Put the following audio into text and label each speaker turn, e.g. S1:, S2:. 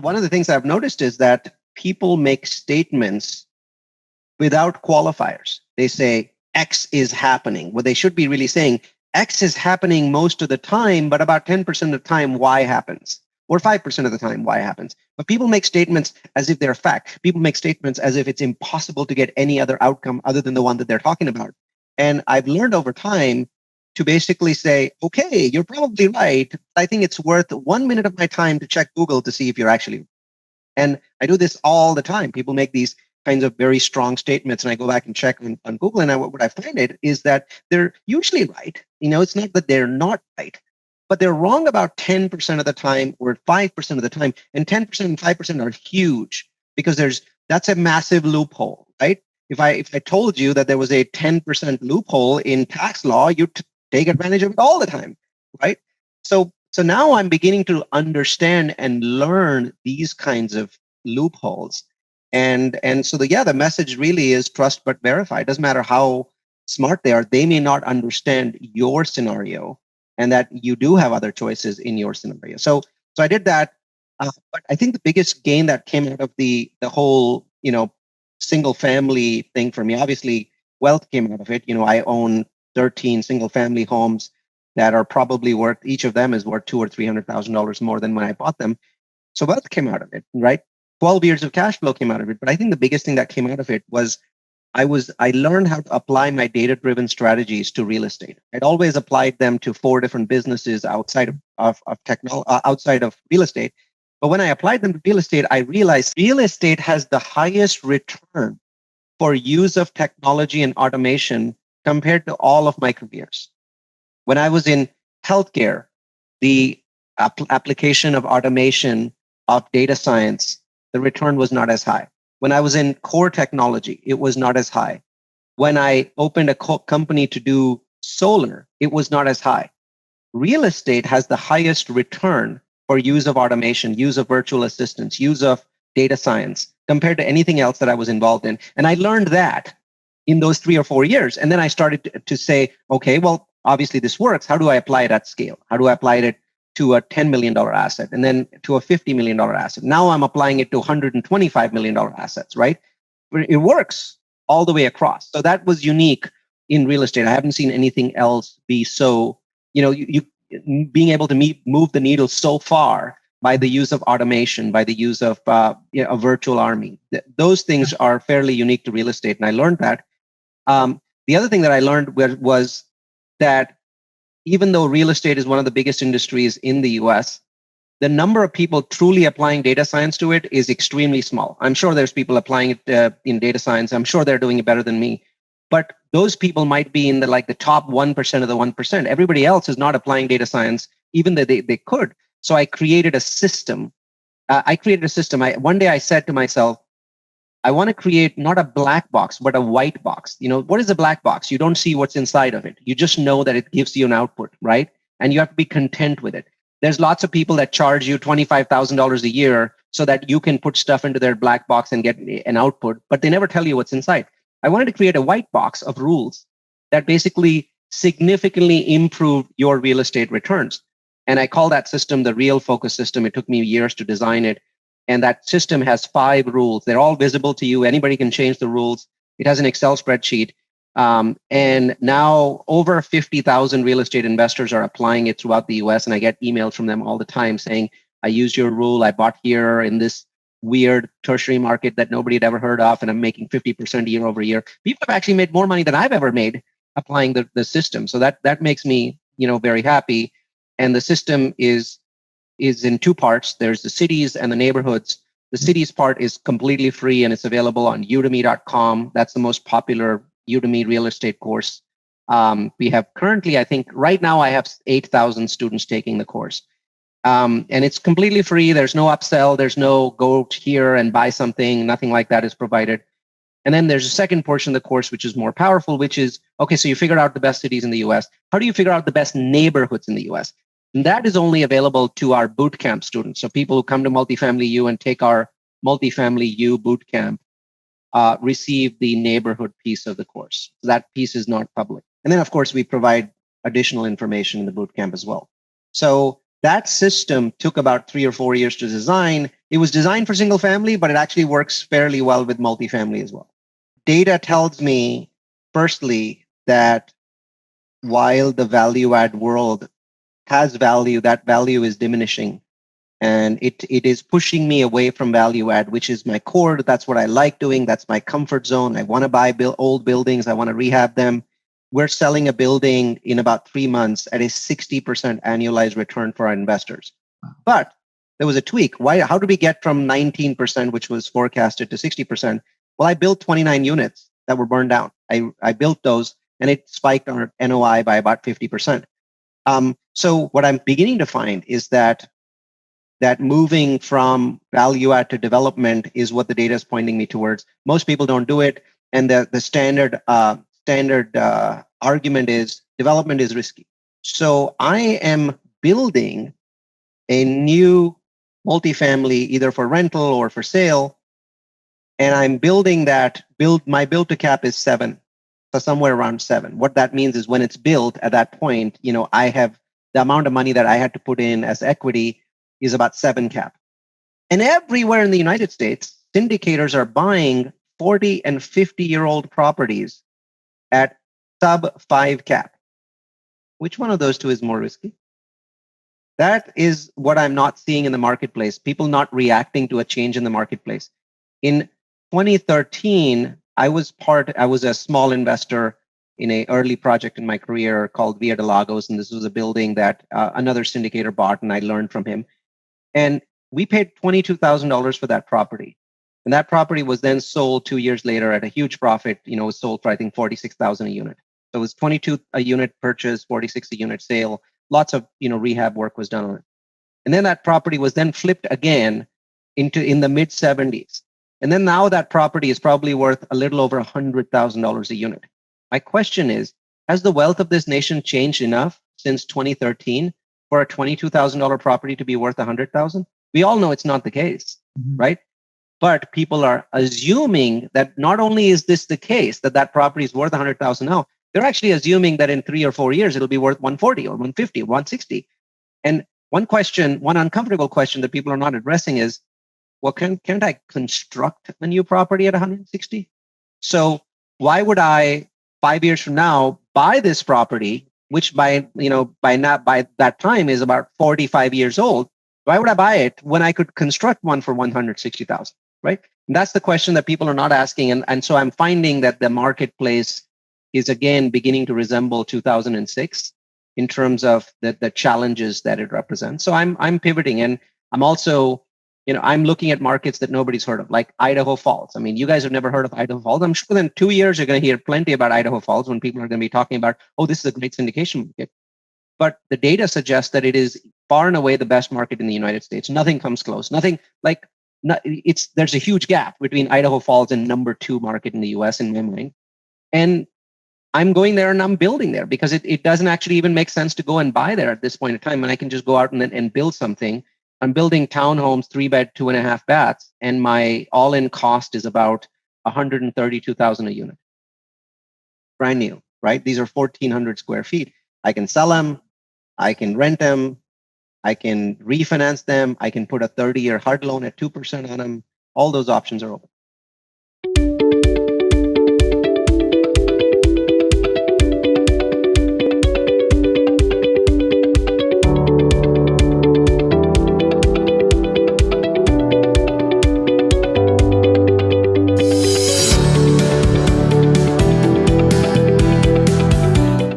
S1: One of the things I've noticed is that people make statements without qualifiers. They say X is happening. What they should be really saying, X is happening most of the time, but about 10% of the time, Y happens. Or 5% of the time, Y happens. But people make statements as if they're fact. People make statements as if it's impossible to get any other outcome other than the one that they're talking about. And I've learned over time to basically say, okay, you're probably right. I think it's worth 1 minute of my time to check Google to see if you're actually. And I do this all the time. People make these kinds of very strong statements, and I go back and check on Google. And what I find it is that they're usually right. It's not that they're not right, but they're wrong about 10% of the time or 5% of the time. And 10% and 5% are huge because that's a massive loophole, right? If I told you that there was a 10% loophole in tax law, you'd take advantage of it all the time, right? So now I'm beginning to understand and learn these kinds of loopholes. And so the message really is trust but verify. It doesn't matter how smart they are. They may not understand your scenario and that you do have other choices in your scenario. So I did that. But I think the biggest gain that came out of the whole, single family thing for me, obviously wealth came out of it. I own 13 single family homes that are probably worth, each of them is worth $200,000 or $300,000 more than when I bought them. So wealth came out of it, right? 12 years of cash flow came out of it. But I think the biggest thing that came out of it was I learned how to apply my data-driven strategies to real estate. I'd always applied them to 4 different businesses outside of outside of real estate. But when I applied them to real estate, I realized real estate has the highest return for use of technology and automation compared to all of my careers. When I was in healthcare, the application of automation of data science, the return was not as high. When I was in core technology, it was not as high. When I opened a company to do solar, it was not as high. Real estate has the highest return for use of automation, use of virtual assistants, use of data science compared to anything else that I was involved in. And I learned that in those 3 or 4 years. And then I started to say, okay, well, obviously this works. How do I apply it at scale? How do I apply it to a $10 million asset and then to a $50 million asset? Now I'm applying it to $125 million assets, right? It works all the way across. So that was unique in real estate. I haven't seen anything else be so, you being able to move the needle so far by the use of automation, by the use of a virtual army. Those things are fairly unique to real estate. And I learned that. The other thing that I learned was that even though real estate is one of the biggest industries in the US, the number of people truly applying data science to it is extremely small. I'm sure there's people applying it in data science. I'm sure they're doing it better than me. But those people might be in the top 1% of the 1%. Everybody else is not applying data science, even though they could. So I created a system. One day I said to myself, I want to create not a black box, but a white box. What is a black box? You don't see what's inside of it. You just know that it gives you an output, right? And you have to be content with it. There's lots of people that charge you $25,000 a year so that you can put stuff into their black box and get an output, but they never tell you what's inside. I wanted to create a white box of rules that basically significantly improve your real estate returns. And I call that system the Real Focus System. It took me years to design it. And that system has 5 rules. They're all visible to you. Anybody can change the rules. It has an Excel spreadsheet. And now over 50,000 real estate investors are applying it throughout the US. And I get emails from them all the time saying, I used your rule. I bought here in this weird tertiary market that nobody had ever heard of. And I'm making 50% year over year. People have actually made more money than I've ever made applying the system. So that makes me, very happy. And the system is in 2 parts. There's the cities and the neighborhoods. The cities part is completely free and it's available on udemy.com. That's the most popular Udemy real estate course. We have currently, I think right now I have 8,000 students taking the course. And it's completely free. There's no upsell. There's no go here and buy something. Nothing like that is provided. And then there's a second portion of the course, which is more powerful, which is, okay, so you figured out the best cities in the US. How do you figure out the best neighborhoods in the US? And that is only available to our bootcamp students. So people who come to Multifamily U and take our Multifamily U bootcamp receive the neighborhood piece of the course. So that piece is not public. And then, of course, we provide additional information in the bootcamp as well. So That system took about 3 or 4 years to design. It was designed for single family, but it actually works fairly well with multifamily as well. Data tells me, firstly, that while the value add world has value, that value is diminishing. And it is pushing me away from value add, which is my core. That's what I like doing. That's my comfort zone. I want to buy old buildings. I want to rehab them. We're selling a building in about 3 months at a 60% annualized return for our investors. But there was a tweak. Why? How did we get from 19%, which was forecasted, to 60%? Well, I built 29 units that were burned down. I built those, and it spiked our NOI by about 50%. So what I'm beginning to find is that moving from value add to development is what the data is pointing me towards. Most people don't do it, and the standard argument is development is risky. So I am building a new multifamily, either for rental or for sale, and I'm building that. My build to cap is 7, so somewhere around 7. What that means is when it's built, at that point, I have the amount of money that I had to put in as equity is about 7 cap. And everywhere in the United States, syndicators are buying 40 and 50-year-old properties at sub 5 cap. Which one of those two is more risky? That is what I'm not seeing in the marketplace. People not reacting to a change in the marketplace. In 2013, I was a small investor in an early project in my career called Via de Lagos, and this was a building that another syndicator bought, and I learned from him. And we paid $22,000 for that property. And that property was then sold 2 years later at a huge profit. It was sold for, I think, $46,000 a unit. So it was 22 a unit purchase, 46 a unit sale. Lots of rehab work was done on it. And then that property was then flipped again in the mid 70s. And then now that property is probably worth a little over $100,000 a unit. My question is, has the wealth of this nation changed enough since 2013 for a $22,000 property to be worth $100,000? We all know it's not the case, right? But people are assuming that not only is this the case, that property is worth $100,000 now, they're actually assuming that in 3 or 4 years, it'll be worth 140 or 150 or 160. And one uncomfortable question that people are not addressing is, well, can't I construct a new property at 160? So why would I, 5 years from now, buy this property, which by that time is about 45 years old? Why would I buy it when I could construct one for 160,000, right? And that's the question that people are not asking. And so I'm finding that the marketplace is again beginning to resemble 2006 in terms of the challenges that it represents. So I'm pivoting, and I'm also, I'm looking at markets that nobody's heard of, like Idaho Falls. I mean, you guys have never heard of Idaho Falls. I'm sure in 2 years you're going to hear plenty about Idaho Falls when people are going to be talking about, oh, this is a great syndication market. But the data suggests that it is far and away the best market in the United States. Nothing comes close. There's a huge gap between Idaho Falls and number 2 market in the US in my mind. And I'm going there and I'm building there because it doesn't actually even make sense to go and buy there at this point in time. And I can just go out and build something. I'm building townhomes, 3-bed, 2.5 baths, and my all-in cost is about $132,000 a unit. Brand new, right? These are 1,400 square feet. I can sell them. I can rent them. I can refinance them. I can put a 30-year hard loan at 2% on them. All those options are open.